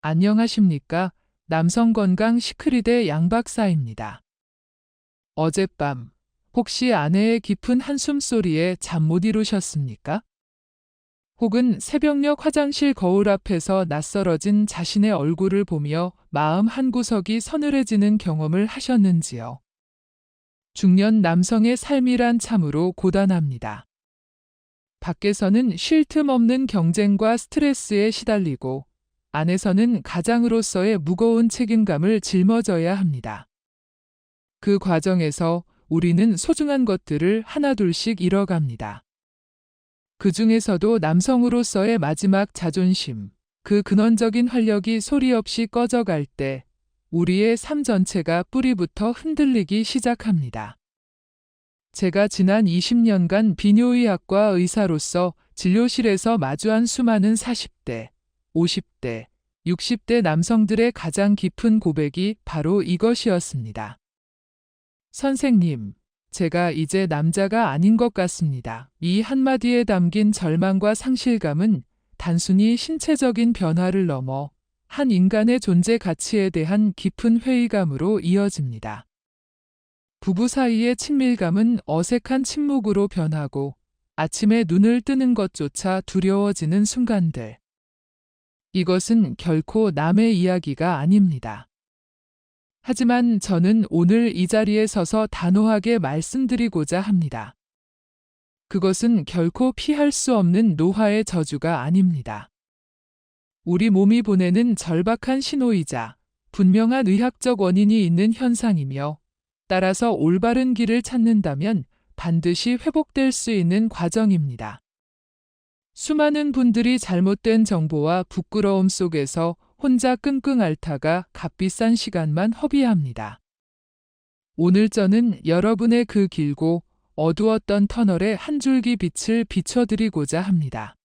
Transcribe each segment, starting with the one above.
안녕하십니까? 남성건강 시크릿의 양 박사입니다. 어젯밤 혹시 아내의 깊은 한숨소리에 잠 못 이루셨습니까? 혹은 새벽녘 화장실 거울 앞에서 낯설어진 자신의 얼굴을 보며 마음 한구석이 서늘해지는 경험을 하셨는지요? 중년 남성의 삶이란 참으로 고단합니다. 밖에서는 쉴 틈 없는 경쟁과 스트레스에 시달리고 안에서는 가장으로서의 무거운 책임감을 짊어져야 합니다. 그 과정에서 우리는 소중한 것들을 하나둘씩 잃어갑니다. 그 중에서도 남성으로서의 마지막 자존심, 그 근원적인 활력이 소리 없이 꺼져갈 때 우리의 삶 전체가 뿌리부터 흔들리기 시작합니다. 제가 지난 20년간 비뇨의학과 의사로서 진료실에서 마주한 수많은 40대, 50대, 60대 남성들의 가장 깊은 고백이 바로 이것이었습니다. 선생님, 제가 이제 남자가 아닌 것 같습니다. 이 한마디에 담긴 절망과 상실감은 단순히 신체적인 변화를 넘어 한 인간의 존재 가치에 대한 깊은 회의감으로 이어집니다. 부부 사이의 친밀감은 어색한 침묵으로 변하고 아침에 눈을 뜨는 것조차 두려워지는 순간들. 이것은 결코 남의 이야기가 아닙니다. 하지만 저는 오늘 이 자리에 서서 단호하게 말씀드리고자 합니다. 그것은 결코 피할 수 없는 노화의 저주가 아닙니다. 우리 몸이 보내는 절박한 신호이자 분명한 의학적 원인이 있는 현상이며 따라서 올바른 길을 찾는다면 반드시 회복될 수 있는 과정입니다. 수많은 분들이 잘못된 정보와 부끄러움 속에서 혼자 끙끙 앓다가 값비싼 시간만 허비합니다. 오늘 저는 여러분의 그 길고 어두웠던 터널에 한 줄기 빛을 비춰드리고자 합니다.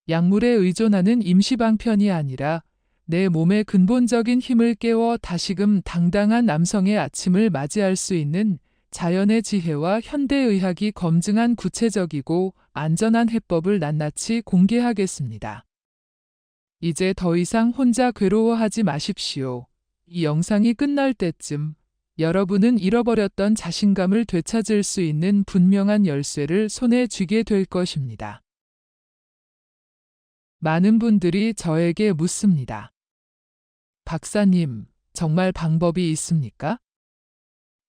약물에 의존하는 임시방편이 아니라 내 몸의 근본적인 힘을 깨워 다시금 당당한 남성의 아침을 맞이할 수 있는 자연의 지혜와 현대의학이 검증한 구체적이고 안전한 해법을 낱낱이 공개하겠습니다. 이제 더 이상 혼자 괴로워하지 마십시오. 이 영상이 끝날 때쯤 여러분은 잃어버렸던 자신감을 되찾을 수 있는 분명한 열쇠를 손에 쥐게 될 것입니다. 많은 분들이 저에게 묻습니다. 박사님, 정말 방법이 있습니까?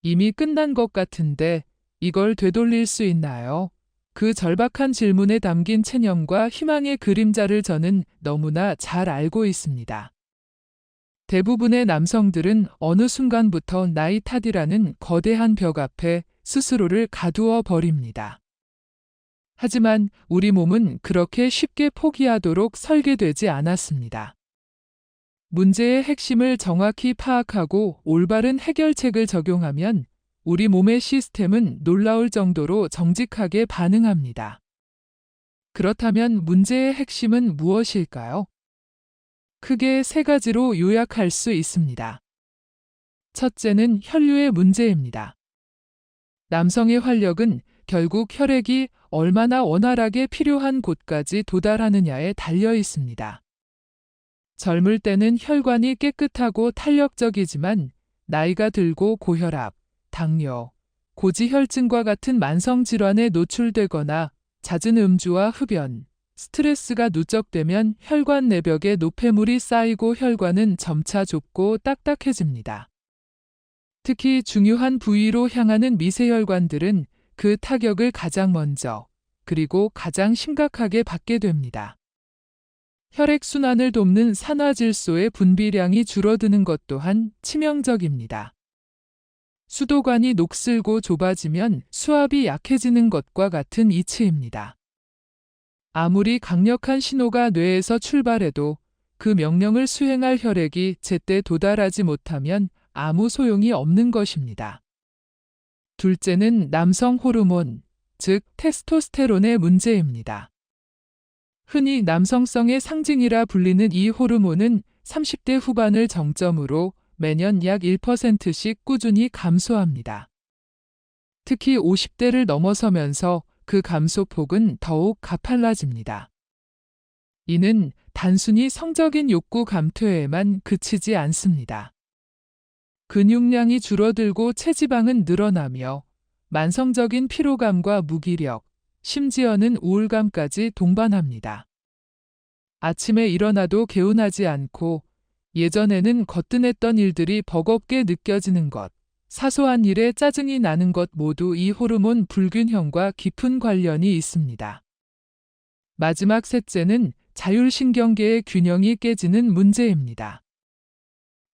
이미 끝난 것 같은데 이걸 되돌릴 수 있나요? 그 절박한 질문에 담긴 체념과 희망의 그림자를 저는 너무나 잘 알고 있습니다. 대부분의 남성들은 어느 순간부터 나이 탓이라는 거대한 벽 앞에 스스로를 가두어 버립니다. 하지만 우리 몸은 그렇게 쉽게 포기하도록 설계되지 않았습니다. 문제의 핵심을 정확히 파악하고 올바른 해결책을 적용하면 우리 몸의 시스템은 놀라울 정도로 정직하게 반응합니다. 그렇다면 문제의 핵심은 무엇일까요? 크게 세 가지로 요약할 수 있습니다. 첫째는 혈류의 문제입니다. 남성의 활력은 결국 혈액이 얼마나 원활하게 필요한 곳까지 도달하느냐에 달려 있습니다. 젊을 때는 혈관이 깨끗하고 탄력적이지만 나이가 들고 고혈압, 당뇨, 고지혈증과 같은 만성질환에 노출되거나 잦은 음주와 흡연, 스트레스가 누적되면 혈관 내벽에 노폐물이 쌓이고 혈관은 점차 좁고 딱딱해집니다. 특히 중요한 부위로 향하는 미세혈관들은 그 타격을 가장 먼저, 그리고 가장 심각하게 받게 됩니다. 혈액순환을 돕는 산화질소의 분비량이 줄어드는 것 또한 치명적입니다. 수도관이 녹슬고 좁아지면 수압이 약해지는 것과 같은 이치입니다. 아무리 강력한 신호가 뇌에서 출발해도 그 명령을 수행할 혈액이 제때 도달하지 못하면 아무 소용이 없는 것입니다. 둘째는 남성 호르몬, 즉 테스토스테론의 문제입니다. 흔히 남성성의 상징이라 불리는 이 호르몬은 30대 후반을 정점으로 매년 약 1%씩 꾸준히 감소합니다. 특히 50대를 넘어서면서 그 감소폭은 더욱 가팔라집니다. 이는 단순히 성적인 욕구 감퇴에만 그치지 않습니다. 근육량이 줄어들고 체지방은 늘어나며 만성적인 피로감과 무기력, 심지어는 우울감까지 동반합니다. 아침에 일어나도 개운하지 않고 예전에는 거뜬했던 일들이 버겁게 느껴지는 것, 사소한 일에 짜증이 나는 것 모두 이 호르몬 불균형과 깊은 관련이 있습니다. 마지막 셋째는 자율신경계의 균형이 깨지는 문제입니다.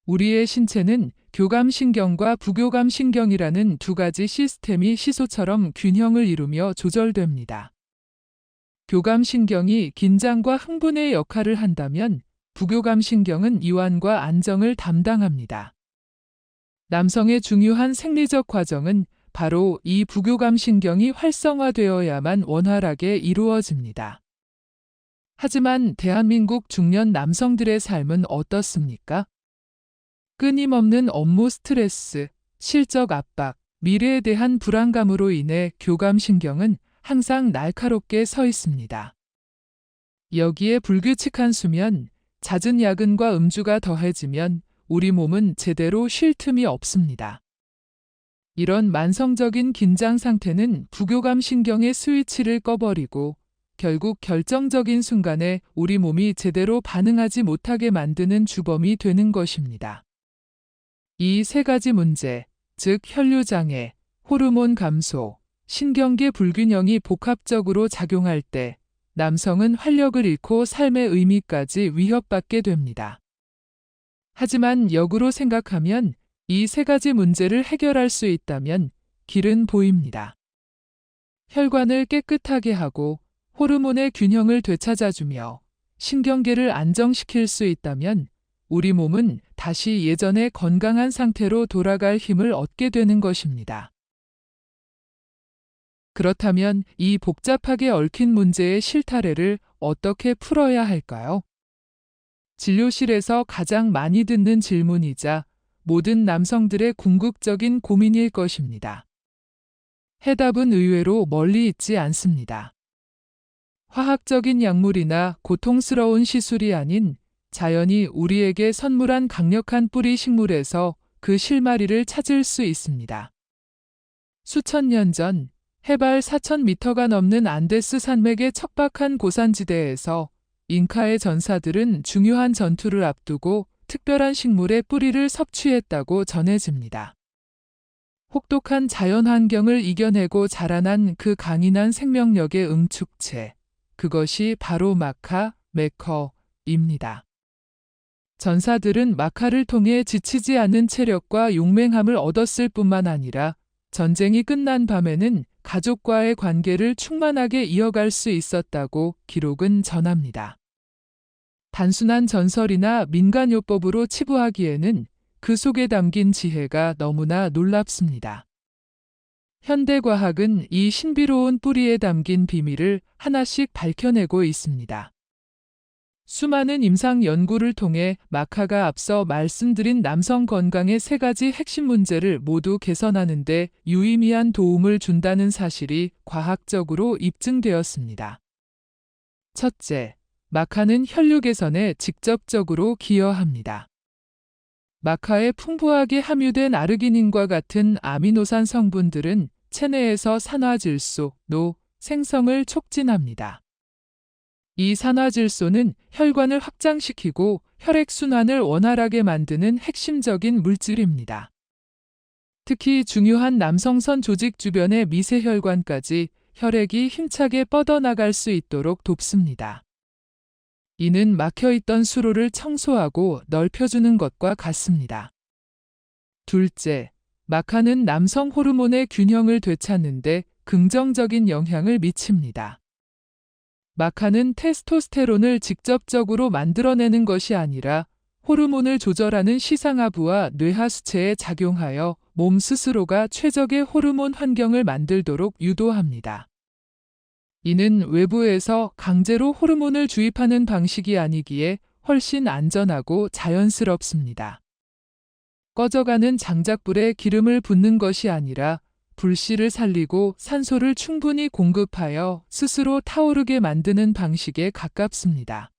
우리의 신체는 교감신경과 부교감신경이라는 두 가지 시스템이 시소처럼 균형을 이루며 조절됩니다. 교감신경이 긴장과 흥분의 역할을 한다면 부교감신경은 이완과 안정을 담당합니다. 남성의 중요한 생리적 과정은 바로 이 부교감신경이 활성화되어야만 원활하게 이루어집니다. 하지만 대한민국 중년 남성들의 삶은 어떻습니까? 끊임없는 업무 스트레스, 실적 압박, 미래에 대한 불안감으로 인해 교감신경은 항상 날카롭게 서 있습니다. 여기에 불규칙한 수면, 잦은 야근과 음주가 더해지면 우리 몸은 제대로 쉴 틈이 없습니다. 이런 만성적인 긴장 상태는 부교감신경의 스위치를 꺼버리고 결국 결정적인 순간에 우리 몸이 제대로 반응하지 못하게 만드는 주범이 되는 것입니다. 이 세 가지 문제, 즉 혈류장애, 호르몬 감소, 신경계 불균형이 복합적으로 작용할 때 남성은 활력을 잃고 삶의 의미까지 위협받게 됩니다. 하지만 역으로 생각하면 이 세 가지 문제를 해결할 수 있다면 길은 보입니다. 혈관을 깨끗하게 하고 호르몬의 균형을 되찾아주며 신경계를 안정시킬 수 있다면 우리 몸은 다시 예전의 건강한 상태로 돌아갈 힘을 얻게 되는 것입니다. 그렇다면 이 복잡하게 얽힌 문제의 실타래를 어떻게 풀어야 할까요? 진료실에서 가장 많이 듣는 질문이자 모든 남성들의 궁극적인 고민일 것입니다. 해답은 의외로 멀리 있지 않습니다. 화학적인 약물이나 고통스러운 시술이 아닌 자연이 우리에게 선물한 강력한 뿌리 식물에서 그 실마리를 찾을 수 있습니다. 수천 년 전 해발 4,000m가 넘는 안데스 산맥의 척박한 고산지대에서 잉카의 전사들은 중요한 전투를 앞두고 특별한 식물의 뿌리를 섭취했다고 전해집니다. 혹독한 자연 환경을 이겨내고 자라난 그 강인한 생명력의 응축체, 그것이 바로 마카, 메커입니다. 전사들은 마카를 통해 지치지 않는 체력과 용맹함을 얻었을 뿐만 아니라 전쟁이 끝난 밤에는 가족과의 관계를 충만하게 이어갈 수 있었다고 기록은 전합니다. 단순한 전설이나 민간요법으로 치부하기에는 그 속에 담긴 지혜가 너무나 놀랍습니다. 현대과학은 이 신비로운 뿌리에 담긴 비밀을 하나씩 밝혀내고 있습니다. 수많은 임상 연구를 통해 마카가 앞서 말씀드린 남성 건강의 세 가지 핵심 문제를 모두 개선하는 데 유의미한 도움을 준다는 사실이 과학적으로 입증되었습니다. 첫째, 마카는 혈류 개선에 직접적으로 기여합니다. 마카에 풍부하게 함유된 아르기닌과 같은 아미노산 성분들은 체내에서 산화질소, 노, 생성을 촉진합니다. 이 산화질소는 혈관을 확장시키고 혈액순환을 원활하게 만드는 핵심적인 물질입니다. 특히 중요한 남성선 조직 주변의 미세혈관까지 혈액이 힘차게 뻗어나갈 수 있도록 돕습니다. 이는 막혀있던 수로를 청소하고 넓혀주는 것과 같습니다. 둘째, 마카는 남성 호르몬의 균형을 되찾는 데 긍정적인 영향을 미칩니다. 마카는 테스토스테론을 직접적으로 만들어내는 것이 아니라 호르몬을 조절하는 시상하부와 뇌하수체에 작용하여 몸 스스로가 최적의 호르몬 환경을 만들도록 유도합니다. 이는 외부에서 강제로 호르몬을 주입하는 방식이 아니기에 훨씬 안전하고 자연스럽습니다. 꺼져가는 장작불에 기름을 붓는 것이 아니라 불씨를 살리고 산소를 충분히 공급하여 스스로 타오르게 만드는 방식에 가깝습니다.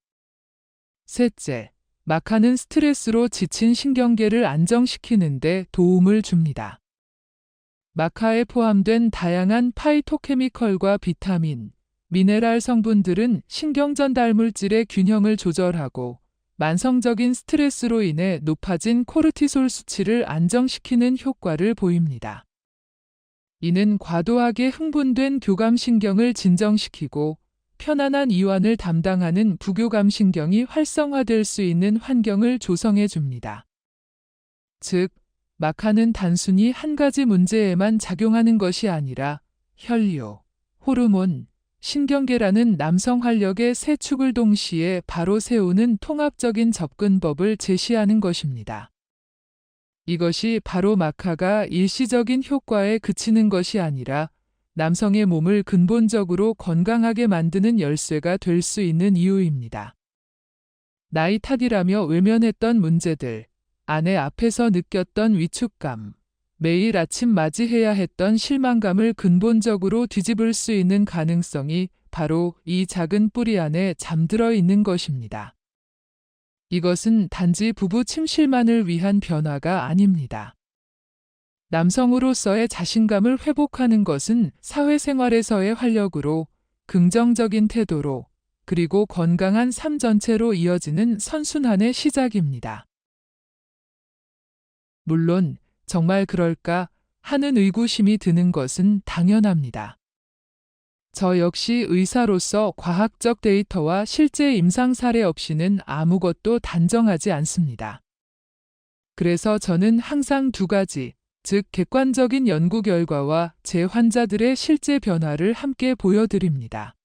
셋째, 마카는 스트레스로 지친 신경계를 안정시키는 데 도움을 줍니다. 마카에 포함된 다양한 파이토케미컬과 비타민, 미네랄 성분들은 신경전달 물질의 균형을 조절하고 만성적인 스트레스로 인해 높아진 코르티솔 수치를 안정시키는 효과를 보입니다. 이는 과도하게 흥분된 교감신경을 진정시키고 편안한 이완을 담당하는 부교감신경이 활성화될 수 있는 환경을 조성해 줍니다. 즉, 마카는 단순히 한 가지 문제에만 작용하는 것이 아니라 혈류, 호르몬, 신경계라는 남성 활력의 세 축을 동시에 바로 세우는 통합적인 접근법을 제시하는 것입니다. 이것이 바로 마카가 일시적인 효과에 그치는 것이 아니라 남성의 몸을 근본적으로 건강하게 만드는 열쇠가 될 수 있는 이유입니다. 나이 탓이라며 외면했던 문제들, 아내 앞에서 느꼈던 위축감, 매일 아침 맞이해야 했던 실망감을 근본적으로 뒤집을 수 있는 가능성이 바로 이 작은 뿌리 안에 잠들어 있는 것입니다. 이것은 단지 부부 침실만을 위한 변화가 아닙니다. 남성으로서의 자신감을 회복하는 것은 사회생활에서의 활력으로, 긍정적인 태도로, 그리고 건강한 삶 전체로 이어지는 선순환의 시작입니다. 물론, 정말 그럴까 하는 의구심이 드는 것은 당연합니다. 저 역시 의사로서 과학적 데이터와 실제 임상 사례 없이는 아무것도 단정하지 않습니다. 그래서 저는 항상 두 가지, 즉 객관적인 연구 결과와 제 환자들의 실제 변화를 함께 보여드립니다.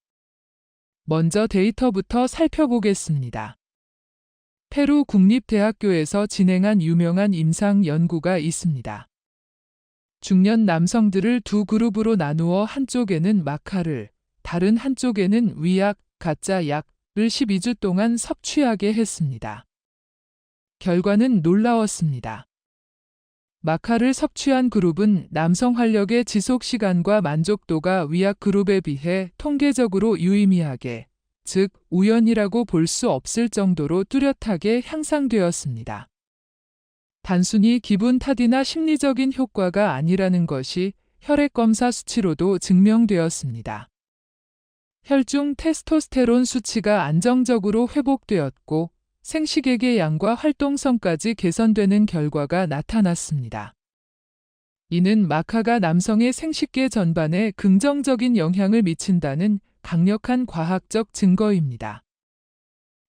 먼저 데이터부터 살펴보겠습니다. 페루 국립대학교에서 진행한 유명한 임상 연구가 있습니다. 중년 남성들을 두 그룹으로 나누어 한쪽에는 마카를, 다른 한쪽에는 위약, 가짜 약을 12주 동안 섭취하게 했습니다. 결과는 놀라웠습니다. 마카를 섭취한 그룹은 남성 활력의 지속 시간과 만족도가 위약 그룹에 비해 통계적으로 유의미하게, 즉 우연이라고 볼 수 없을 정도로 뚜렷하게 향상되었습니다. 단순히 기분 탓이나 심리적인 효과가 아니라는 것이 혈액검사 수치로도 증명되었습니다. 혈중 테스토스테론 수치가 안정적으로 회복되었고 생식액의 양과 활동성까지 개선되는 결과가 나타났습니다. 이는 마카가 남성의 생식계 전반에 긍정적인 영향을 미친다는 강력한 과학적 증거입니다.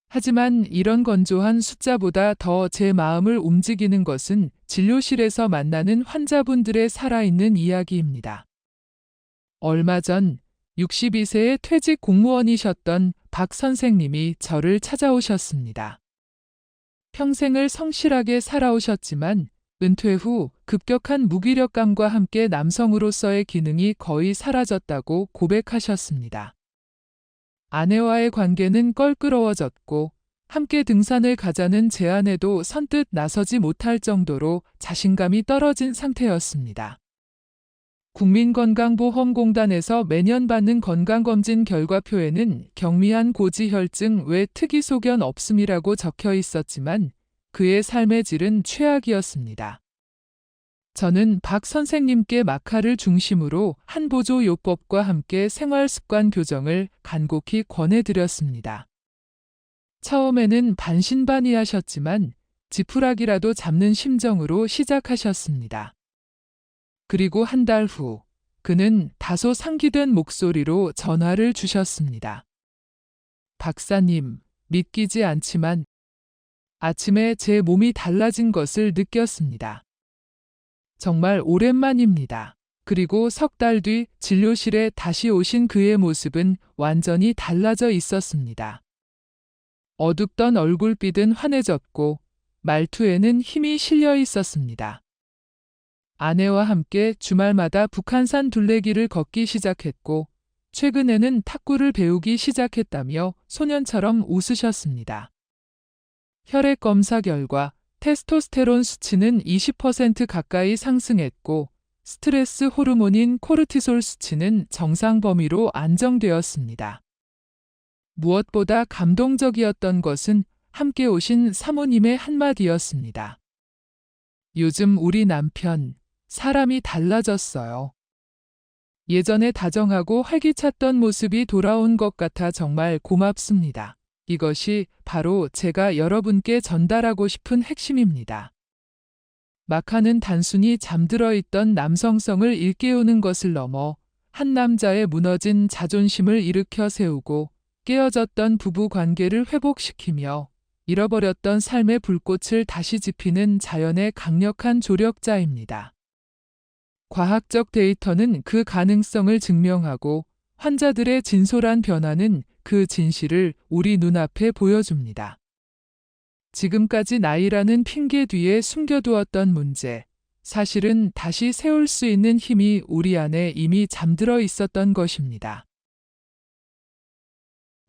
하지만 이런 건조한 숫자보다 더 제 마음을 움직이는 것은 진료실에서 만나는 환자분들의 살아있는 이야기입니다. 얼마 전 62세의 퇴직 공무원이셨던 박 선생님이 저를 찾아오셨습니다. 평생을 성실하게 살아오셨지만 은퇴 후 급격한 무기력감과 함께 남성으로서의 기능이 거의 사라졌다고 고백하셨습니다. 아내와의 관계는 껄끄러워졌고 함께 등산을 가자는 제안에도 선뜻 나서지 못할 정도로 자신감이 떨어진 상태였습니다. 국민건강보험공단에서 매년 받는 건강검진 결과표에는 경미한 고지혈증 외 특이소견 없음이라고 적혀 있었지만 그의 삶의 질은 최악이었습니다. 저는 박 선생님께 마카를 중심으로 한보조요법과 함께 생활습관 교정을 간곡히 권해드렸습니다. 처음에는 반신반의하셨지만 지푸라기라도 잡는 심정으로 시작하셨습니다. 그리고 한 달 후 그는 다소 상기된 목소리로 전화를 주셨습니다. 박사님, 믿기지 않지만 아침에 제 몸이 달라진 것을 느꼈습니다. 정말 오랜만입니다. 그리고 석 달 뒤 진료실에 다시 오신 그의 모습은 완전히 달라져 있었습니다. 어둡던 얼굴빛은 환해졌고 말투에는 힘이 실려 있었습니다. 아내와 함께 주말마다 북한산 둘레길을 걷기 시작했고 최근에는 탁구를 배우기 시작했다며 소년처럼 웃으셨습니다. 혈액 검사 결과 테스토스테론 수치는 20% 가까이 상승했고 스트레스 호르몬인 코르티솔 수치는 정상 범위로 안정되었습니다. 무엇보다 감동적이었던 것은 함께 오신 사모님의 한마디였습니다. 요즘 우리 남편, 사람이 달라졌어요. 예전에 다정하고 활기찼던 모습이 돌아온 것 같아 정말 고맙습니다. 이것이 바로 제가 여러분께 전달하고 싶은 핵심입니다. 마카는 단순히 잠들어 있던 남성성을 일깨우는 것을 넘어 한 남자의 무너진 자존심을 일으켜 세우고 깨어졌던 부부 관계를 회복시키며 잃어버렸던 삶의 불꽃을 다시 지피는 자연의 강력한 조력자입니다. 과학적 데이터는 그 가능성을 증명하고 환자들의 진솔한 변화는 그 진실을 우리 눈앞에 보여줍니다. 지금까지 나이라는 핑계 뒤에 숨겨두었던 문제, 사실은 다시 세울 수 있는 힘이 우리 안에 이미 잠들어 있었던 것입니다.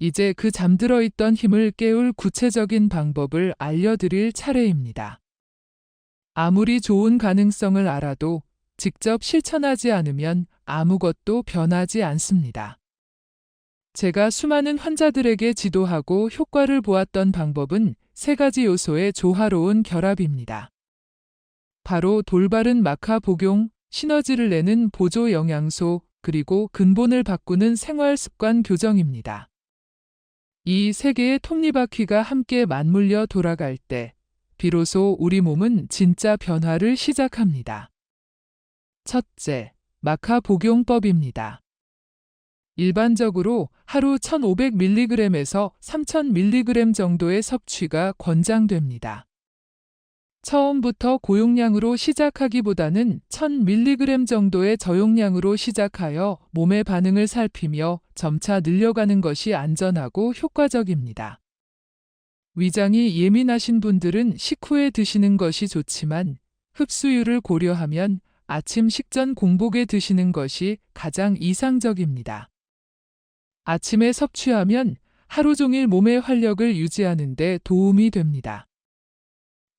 이제 그 잠들어 있던 힘을 깨울 구체적인 방법을 알려드릴 차례입니다. 아무리 좋은 가능성을 알아도 직접 실천하지 않으면 아무것도 변하지 않습니다. 제가 수많은 환자들에게 지도하고 효과를 보았던 방법은 3가지 요소의 조화로운 결합입니다. 바로 돌바른 마카 복용, 시너지를 내는 보조 영양소, 그리고 근본을 바꾸는 생활 습관 교정입니다. 이 3개의 톱니바퀴가 함께 맞물려 돌아갈 때 비로소 우리 몸은 진짜 변화를 시작합니다. 첫째, 마카 복용법입니다. 일반적으로 하루 1500mg에서 3000mg 정도의 섭취가 권장됩니다. 처음부터 고용량으로 시작하기보다는 1000mg 정도의 저용량으로 시작하여 몸의 반응을 살피며 점차 늘려가는 것이 안전하고 효과적입니다. 위장이 예민하신 분들은 식후에 드시는 것이 좋지만 흡수율을 고려하면 아침 식전 공복에 드시는 것이 가장 이상적입니다. 아침에 섭취하면 하루 종일 몸의 활력을 유지하는 데 도움이 됩니다.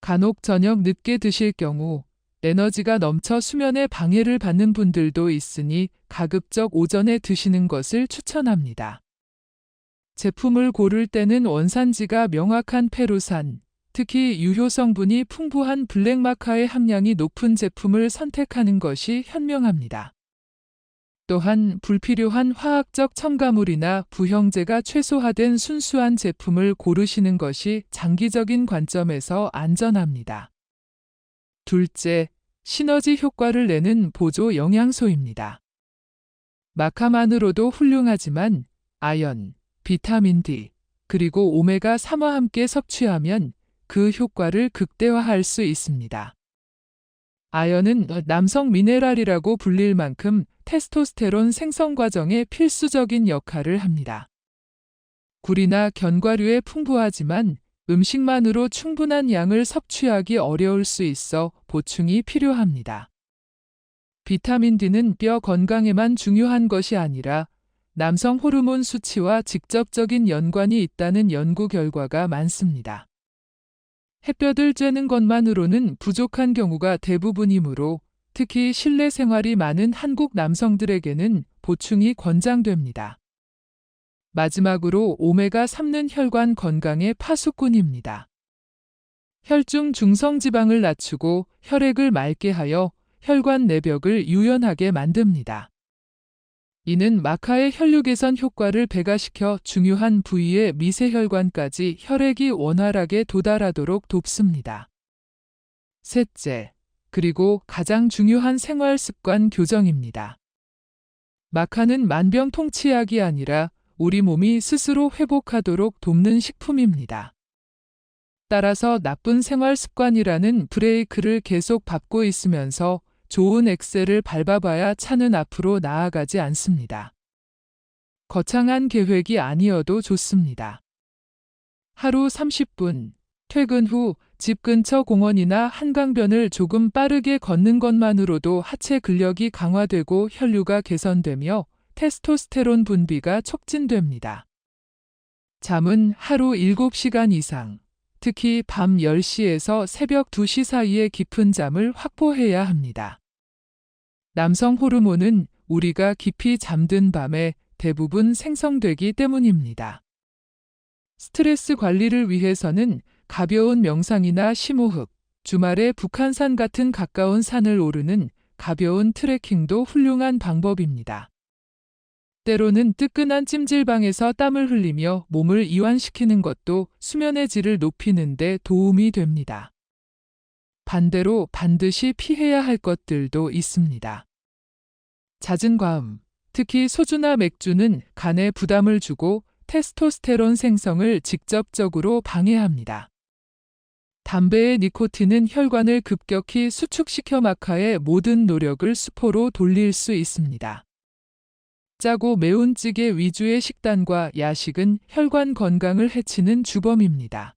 간혹 저녁 늦게 드실 경우 에너지가 넘쳐 수면에 방해를 받는 분들도 있으니 가급적 오전에 드시는 것을 추천합니다. 제품을 고를 때는 원산지가 명확한 페루산, 특히 유효 성분이 풍부한 블랙마카의 함량이 높은 제품을 선택하는 것이 현명합니다. 또한 불필요한 화학적 첨가물이나 부형제가 최소화된 순수한 제품을 고르시는 것이 장기적인 관점에서 안전합니다. 둘째, 시너지 효과를 내는 보조 영양소입니다. 마카만으로도 훌륭하지만 아연, 비타민 D, 그리고 오메가3와 함께 섭취하면 그 효과를 극대화할 수 있습니다. 아연은 남성 미네랄이라고 불릴 만큼 테스토스테론 생성 과정에 필수적인 역할을 합니다. 굴이나 견과류에 풍부하지만 음식만으로 충분한 양을 섭취하기 어려울 수 있어 보충이 필요합니다. 비타민 D는 뼈 건강에만 중요한 것이 아니라 남성 호르몬 수치와 직접적인 연관이 있다는 연구 결과가 많습니다. 햇볕을 쬐는 것만으로는 부족한 경우가 대부분이므로 특히 실내 생활이 많은 한국 남성들에게는 보충이 권장됩니다. 마지막으로 오메가3는 혈관 건강의 파수꾼입니다. 혈중 중성지방을 낮추고 혈액을 맑게 하여 혈관 내벽을 유연하게 만듭니다. 이는 마카의 혈류 개선 효과를 배가시켜 중요한 부위의 미세혈관까지 혈액이 원활하게 도달하도록 돕습니다. 셋째, 그리고 가장 중요한 생활 습관 교정입니다. 마카는 만병통치약이 아니라 우리 몸이 스스로 회복하도록 돕는 식품입니다. 따라서 나쁜 생활 습관이라는 브레이크를 계속 밟고 있으면서 좋은 엑셀을 밟아봐야 차는 앞으로 나아가지 않습니다. 거창한 계획이 아니어도 좋습니다. 하루 30분, 퇴근 후 집 근처 공원이나 한강변을 조금 빠르게 걷는 것만으로도 하체 근력이 강화되고 혈류가 개선되며 테스토스테론 분비가 촉진됩니다. 잠은 하루 7시간 이상, 특히 밤 10시에서 새벽 2시 사이의 깊은 잠을 확보해야 합니다. 남성 호르몬은 우리가 깊이 잠든 밤에 대부분 생성되기 때문입니다. 스트레스 관리를 위해서는 가벼운 명상이나 심호흡, 주말에 북한산 같은 가까운 산을 오르는 가벼운 트레킹도 훌륭한 방법입니다. 때로는 뜨끈한 찜질방에서 땀을 흘리며 몸을 이완시키는 것도 수면의 질을 높이는 데 도움이 됩니다. 반대로 반드시 피해야 할 것들도 있습니다. 잦은 과음, 특히 소주나 맥주는 간에 부담을 주고 테스토스테론 생성을 직접적으로 방해합니다. 담배의 니코틴은 혈관을 급격히 수축시켜 마카의 모든 노력을 수포로 돌릴 수 있습니다. 짜고 매운 찌개 위주의 식단과 야식은 혈관 건강을 해치는 주범입니다.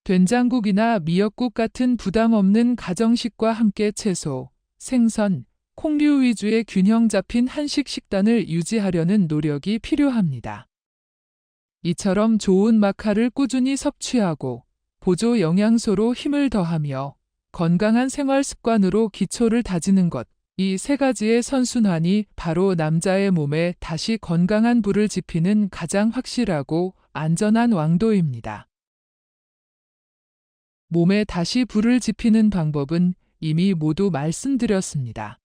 된장국이나 미역국 같은 부담 없는 가정식과 함께 채소, 생선, 콩류 위주의 균형 잡힌 한식 식단을 유지하려는 노력이 필요합니다. 이처럼 좋은 마카를 꾸준히 섭취하고 보조 영양소로 힘을 더하며 건강한 생활 습관으로 기초를 다지는 것, 이 세 가지의 선순환이 바로 남자의 몸에 다시 건강한 불을 지피는 가장 확실하고 안전한 왕도입니다. 몸에 다시 불을 지피는 방법은 이미 모두 말씀드렸습니다.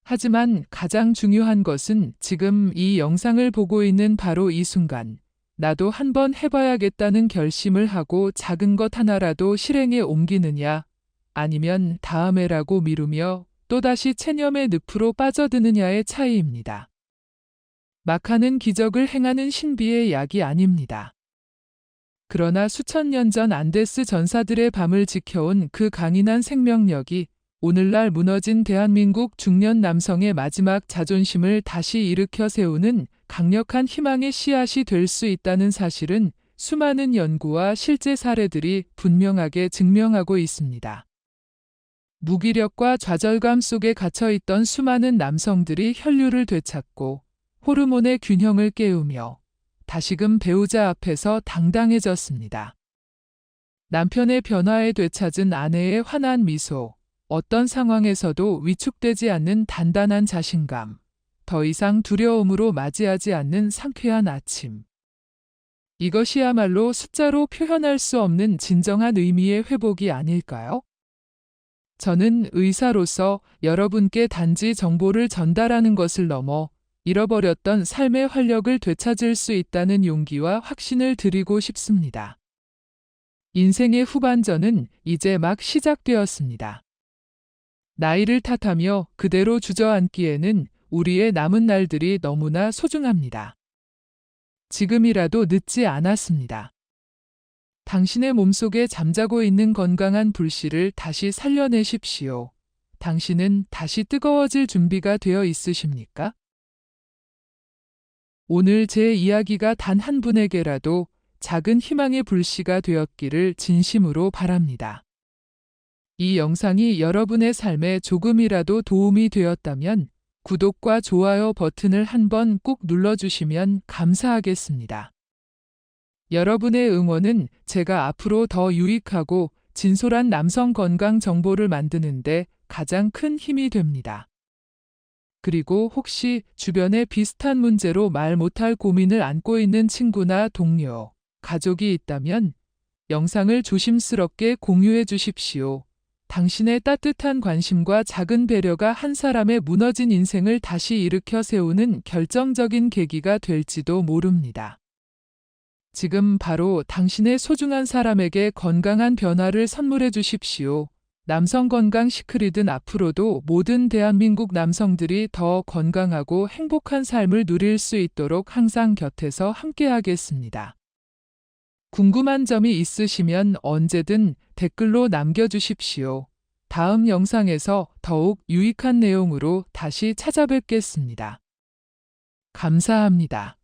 하지만 가장 중요한 것은 지금 이 영상을 보고 있는 바로 이 순간, 나도 한번 해봐야겠다는 결심을 하고 작은 것 하나라도 실행에 옮기느냐, 아니면 다음에라고 미루며 또다시 체념의 늪으로 빠져드느냐의 차이입니다. 마카는 기적을 행하는 신비의 약이 아닙니다. 그러나 수천 년 전 안데스 전사들의 밤을 지켜온 그 강인한 생명력이 오늘날 무너진 대한민국 중년 남성의 마지막 자존심을 다시 일으켜 세우는 강력한 희망의 씨앗이 될 수 있다는 사실은 수많은 연구와 실제 사례들이 분명하게 증명하고 있습니다. 무기력과 좌절감 속에 갇혀있던 수많은 남성들이 혈류를 되찾고 호르몬의 균형을 깨우며 다시금 배우자 앞에서 당당해졌습니다. 남편의 변화에 되찾은 아내의 환한 미소, 어떤 상황에서도 위축되지 않는 단단한 자신감, 더 이상 두려움으로 맞이하지 않는 상쾌한 아침. 이것이야말로 숫자로 표현할 수 없는 진정한 의미의 회복이 아닐까요? 저는 의사로서 여러분께 단지 정보를 전달하는 것을 넘어 잃어버렸던 삶의 활력을 되찾을 수 있다는 용기와 확신을 드리고 싶습니다. 인생의 후반전은 이제 막 시작되었습니다. 나이를 탓하며 그대로 주저앉기에는 우리의 남은 날들이 너무나 소중합니다. 지금이라도 늦지 않았습니다. 당신의 몸속에 잠자고 있는 건강한 불씨를 다시 살려내십시오. 당신은 다시 뜨거워질 준비가 되어 있으십니까? 오늘 제 이야기가 단 한 분에게라도 작은 희망의 불씨가 되었기를 진심으로 바랍니다. 이 영상이 여러분의 삶에 조금이라도 도움이 되었다면 구독과 좋아요 버튼을 한번 꾹 눌러주시면 감사하겠습니다. 여러분의 응원은 제가 앞으로 더 유익하고 진솔한 남성 건강 정보를 만드는데 가장 큰 힘이 됩니다. 그리고 혹시 주변에 비슷한 문제로 말 못할 고민을 안고 있는 친구나 동료, 가족이 있다면 영상을 조심스럽게 공유해 주십시오. 당신의 따뜻한 관심과 작은 배려가 한 사람의 무너진 인생을 다시 일으켜 세우는 결정적인 계기가 될지도 모릅니다. 지금 바로 당신의 소중한 사람에게 건강한 변화를 선물해 주십시오. 남성 건강 시크릿은 앞으로도 모든 대한민국 남성들이 더 건강하고 행복한 삶을 누릴 수 있도록 항상 곁에서 함께하겠습니다. 궁금한 점이 있으시면 언제든 댓글로 남겨주십시오. 다음 영상에서 더욱 유익한 내용으로 다시 찾아뵙겠습니다. 감사합니다.